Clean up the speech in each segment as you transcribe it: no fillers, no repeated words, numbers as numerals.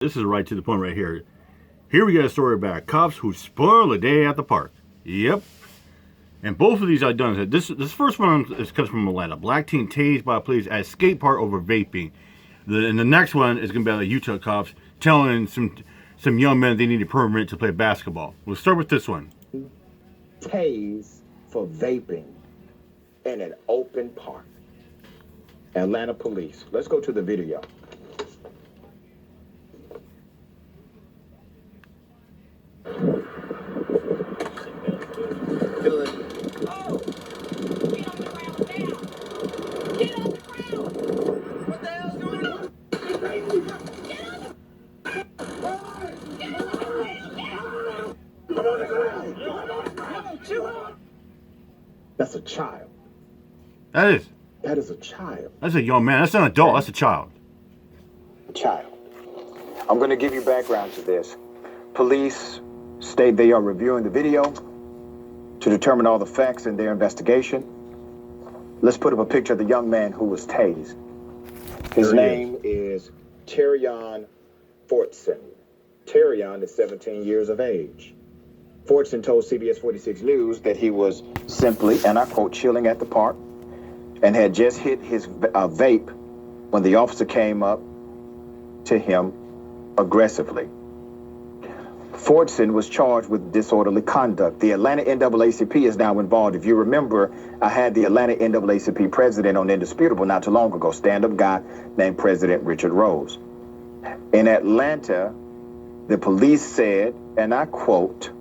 This is right to the point right here. Here we got a story about cops who spoil a day at the park. Yep. And both of these I've done. This first one comes from Atlanta. Black teen tased by police at skate park over vaping. And the next one is going to be about the Utah cops telling some young men they need a permit to play basketball. We'll start with this one. Tased for vaping in an open park. Atlanta police. Let's go to the video. That's a child. That is a child. That's a young man. That's not an adult. That's a child. Child. I'm going to give you background to this. Police state they are reviewing the video to determine all the facts in their investigation. Let's put up a picture of the young man who was tased. His name is Terrion Fortson. Terrion is 17 years of age. Fortson told CBS 46 News that he was simply, and I quote, chilling at the park and had just hit his vape when the officer came up to him aggressively. Fortson was charged with disorderly conduct. The Atlanta NAACP is now involved. If you remember, I had the Atlanta NAACP president on Indisputable not too long ago, stand-up guy named President Richard Rose. In Atlanta, the police said, and I quote,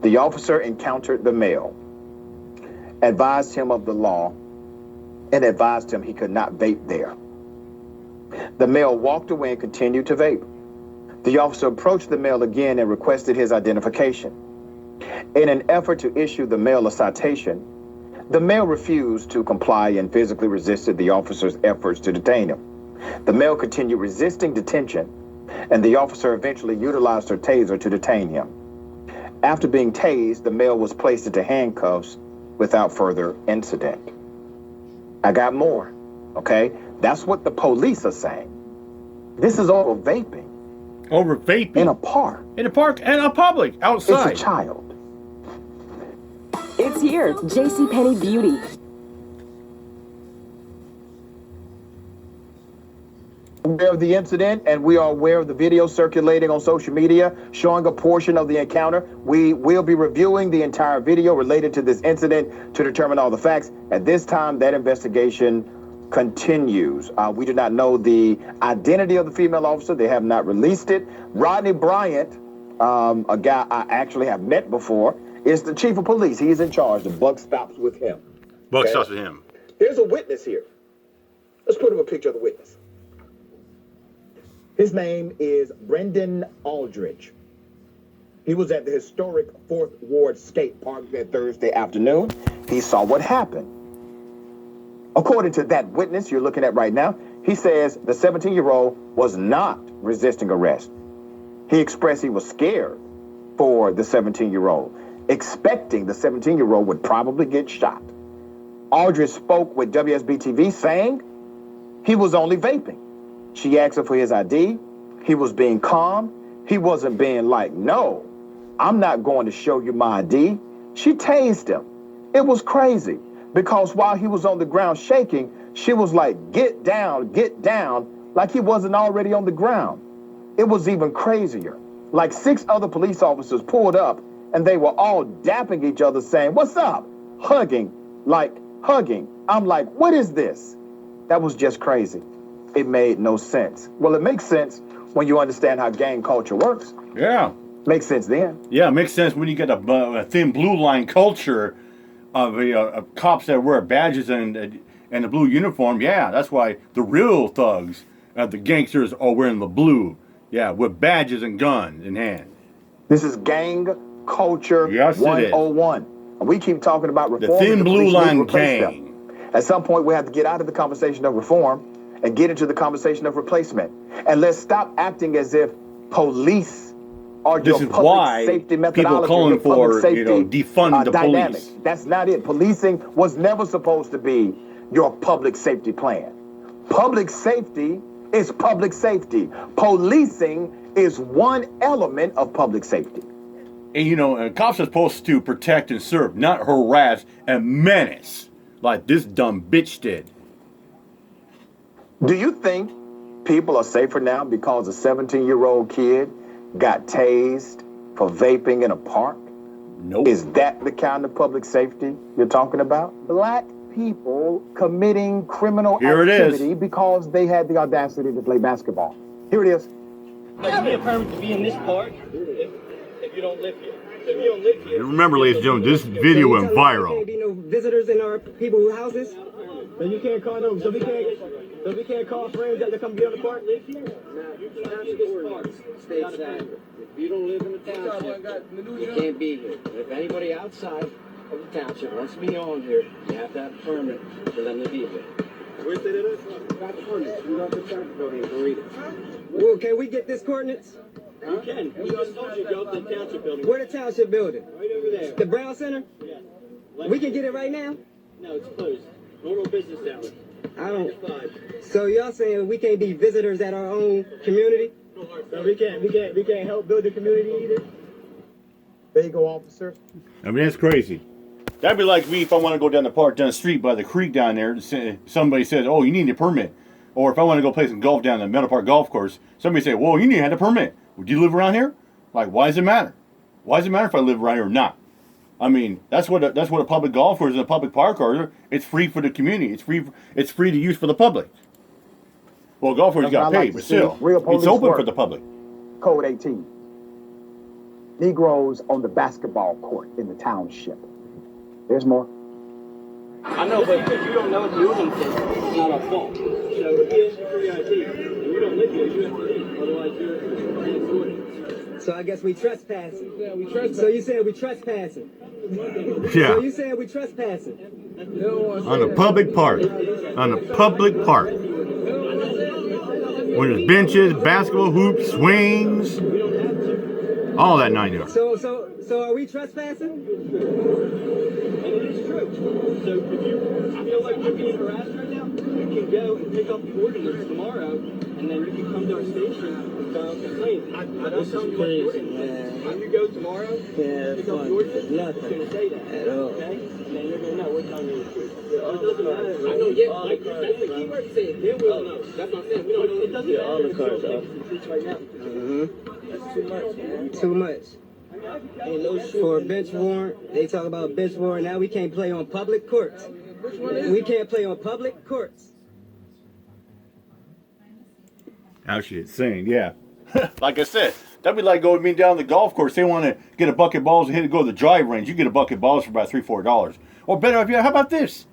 the officer encountered the male, advised him of the law, and advised him he could not vape there. The male walked away and continued to vape. The officer approached the male again and requested his identification. In an effort to issue the male a citation, the male refused to comply and physically resisted the officer's efforts to detain him. The male continued resisting detention, and the officer eventually utilized her taser to detain him. After being tased, the male was placed into handcuffs without further incident. I got more, okay? That's what the police are saying. This is over vaping. Over vaping? In a park. In a park and a public, outside. It's a child. It's here, JCPenney Beauty. Aware of the incident, and we are aware of the video circulating on social media showing a portion of the encounter. We will be reviewing the entire video related to this incident to determine all the facts. At this time, that investigation continues. We do not know the identity of the female officer. They have not released it. Rodney Bryant, a guy I actually have met before, is the chief of police. He's in charge. The buck stops with him. Buck stops with him. There's a witness here. Let's put up a picture of the witness. His name is Brendan Aldridge. He was at the historic 4th Ward skate park that Thursday afternoon. He saw what happened. According to that witness you're looking at right now, he says the 17-year-old was not resisting arrest. He expressed he was scared for the 17-year-old, expecting the 17-year-old would probably get shot. Aldridge spoke with WSB-TV saying he was only vaping. She asked him for his ID. He was being calm. He wasn't being like, no, I'm not going to show you my ID. She tased him. It was crazy because while he was on the ground shaking, she was like, get down, like he wasn't already on the ground. It was even crazier. Like 6 other police officers pulled up and they were all dapping each other saying, what's up? Hugging. I'm like, what is this? That was just crazy. It made no sense. Well, it makes sense when you understand how gang culture works. Yeah. Makes sense then. Yeah, it makes sense when you get a thin blue line culture of cops that wear badges and a blue uniform. Yeah, that's why the real thugs, the gangsters, are wearing the blue. Yeah, with badges and guns in hand. This is gang culture 101. And we keep talking about reform. The thin blue line gang. At some point, we have to get out of the conversation of reform and get into the conversation of replacement. And let's stop acting as if police are your public safety methodology. People calling for, defund the dynamics. police. That's not it. Policing was never supposed to be your public safety plan. Public safety is public safety. Policing is one element of public safety. And you know, cops are supposed to protect and serve, not harass and menace like this dumb bitch did. Do you think people are safer now because a 17-year-old kid got tased for vaping in a park? Nope. Is that the kind of public safety you're talking about? Black people committing criminal Here it is. activity because they had the audacity to play basketball. Here it is. Like, you need a permit to be in this park if you don't live here. So if you don't live here... Remember, ladies and gentlemen, this video went There viral. can't be no visitors in our people's houses. So you can't call them. So we can't call friends that come be on the park. Live here. You can have this park. Stay outside. If you don't live in the township, you can't be here. If anybody outside of the township wants to be on here, you have to have a permit for them to be here. Where's the got the permit? We got the township building and read it. Well, can we get this coordinates? You can. We just told you go to the township building. Where the township building? Right over there. The Brown Center? Yeah. We can get it right now? No, it's closed. Normal business hours. I don't. 5. So y'all saying we can't be visitors at our own community? So we can't help build the community either. There you go, officer. I mean, that's crazy. That'd be like me if I want to go down the park, down the street by the creek down there. Somebody says, "Oh, you need a permit." Or if I want to go play some golf down the Meadow Park Golf Course, somebody say, "Well, you need to have a permit." Would you live around here? Like, why does it matter? Why does it matter if I live around here or not? I mean, that's what a public golf course and a public park are. It's free for the community. It's free to use for the public. Well, golf course you got to pay, but still, it's open for the public. Code 18. Negroes on the basketball court in the township. There's more. I know, but because you don't know what the ordinance is, it's not our fault. So if you ask for your ID and you don't live here, you have to leave. Otherwise, you're against the ordinance. So I guess we trespassing. Yeah, we trespass. So you saying we trespassing? Yeah. So you saying we trespassing? On a public park. On a public park. When there's benches, basketball hoops, swings, all that 9 yards. So are we trespassing? And it is true. So if you feel like you're being harassed right now, you can go and pick up the ordinance tomorrow, and then you can come to our station and file a complaint. I don't tell you what the ordinance is. When you go tomorrow, pick up the ordinance, it's going to say that. Okay? And then you're going to know we're telling you the truth. So it doesn't matter. I know, yeah, like, that's the key word to say it. Then we'll know. That's what I'm saying. We don't know. It doesn't matter. All the cars up. Right now. That's too much, man. Too much. For a bench warrant, they talk about bench warrant. Now we can't play on public courts. We can't play on public courts. Actually, it's insane, yeah. Like I said, that'd be like going me down the golf course. They want to get a bucket of balls and go to the drive range. You get a bucket of balls for about $3-4. Or better, how about this?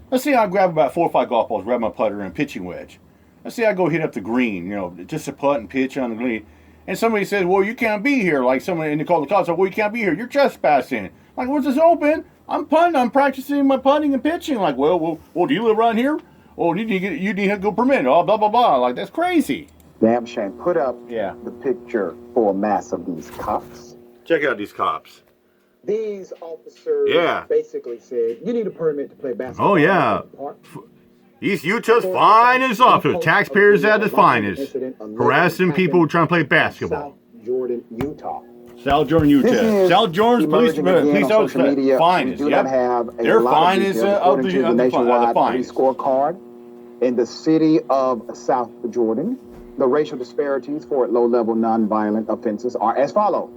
Let's say I grab about 4 or 5 golf balls, grab my putter and pitching wedge. Let's say I go hit up the green, just a putt and pitch on the green. And somebody says, "Well, you can't be here." Like somebody, and they call the cops, "Well, you can't be here. You're trespassing." Like, what's this open? I'm punting. I'm practicing my putting and pitching. Like, well, do you live around here? Oh, you need to go permit. Oh, blah blah blah. Like, that's crazy. Damn shame. Put up Yeah. the picture for a mass of these cops. Check out these cops. These officers Yeah. basically said, you need a permit to play basketball. Oh, yeah. in the park." East Utah's finest officer, taxpayers at the finest, harassing people who are trying to play basketball. South Jordan, Utah. South Jordan, Utah. This is South Jordan's police emerging again police on social media. finest. We do Yep. not have a They're lot finest details of according the to nationwide police finest. scorecard. In the city of South Jordan, the racial disparities for low-level nonviolent offenses are as follows.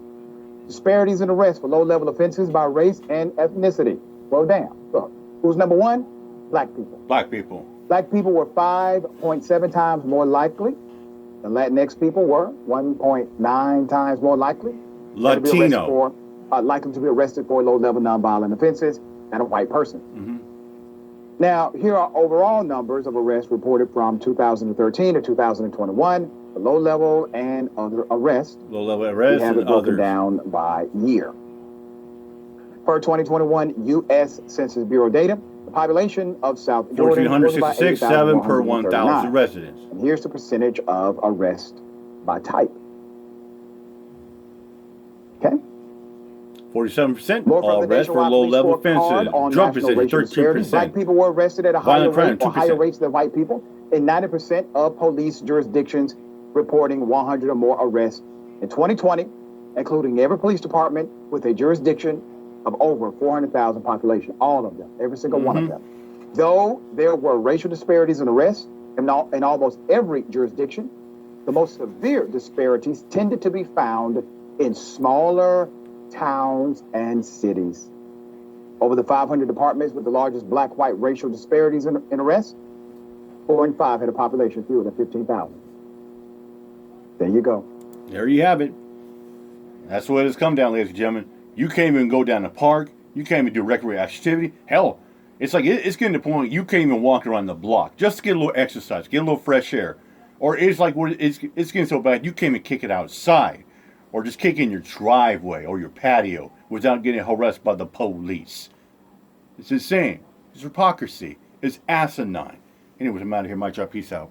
Disparities in arrests for low-level offenses by race and ethnicity. Well, damn. Look, who's number one? Black people. Black people. Black people were 5.7 times more likely. The Latinx people were 1.9 times more likely. Latino. Likely to be arrested for low-level nonviolent offenses than a white person. Mm-hmm. Now, here are overall numbers of arrests reported from 2013 to 2021 for low-level and other arrests. Low-level We arrests have it and broken others. down by year. For 2021 U.S. Census Bureau data, the population of South Jordan was about 1,466, 7 per 80,139. 1,000 residents. And here's the percentage of arrest by type. Okay? 47% More from all the arrests for nationwide low-level police scorecard offenses. on Drug national percentage, racial disparities. Black 13%. people were arrested at a higher Violent crime, rate or higher 2%. rates than white people. in 90% of police jurisdictions reporting 100 or more arrests in 2020, including every police department with a jurisdiction of over 400,000 population, all of them, every single one of them. Though there were racial disparities in arrests in almost every jurisdiction, the most severe disparities tended to be found in smaller towns and cities. Over the 500 departments with the largest black-white racial disparities in arrests, 4 in 5 had a population fewer than 15,000. There you go. There you have it. That's what it's come down, ladies and gentlemen. You can't even go down the park. You can't even do recreational activity. Hell, it's like it's getting to the point you can't even walk around the block just to get a little exercise, get a little fresh air. Or it's like it's getting so bad you can't even kick it outside, or just kick in your driveway or your patio without getting harassed by the police. It's insane. It's hypocrisy. It's asinine. Anyways, I'm out of here. Mike Drop. Peace out.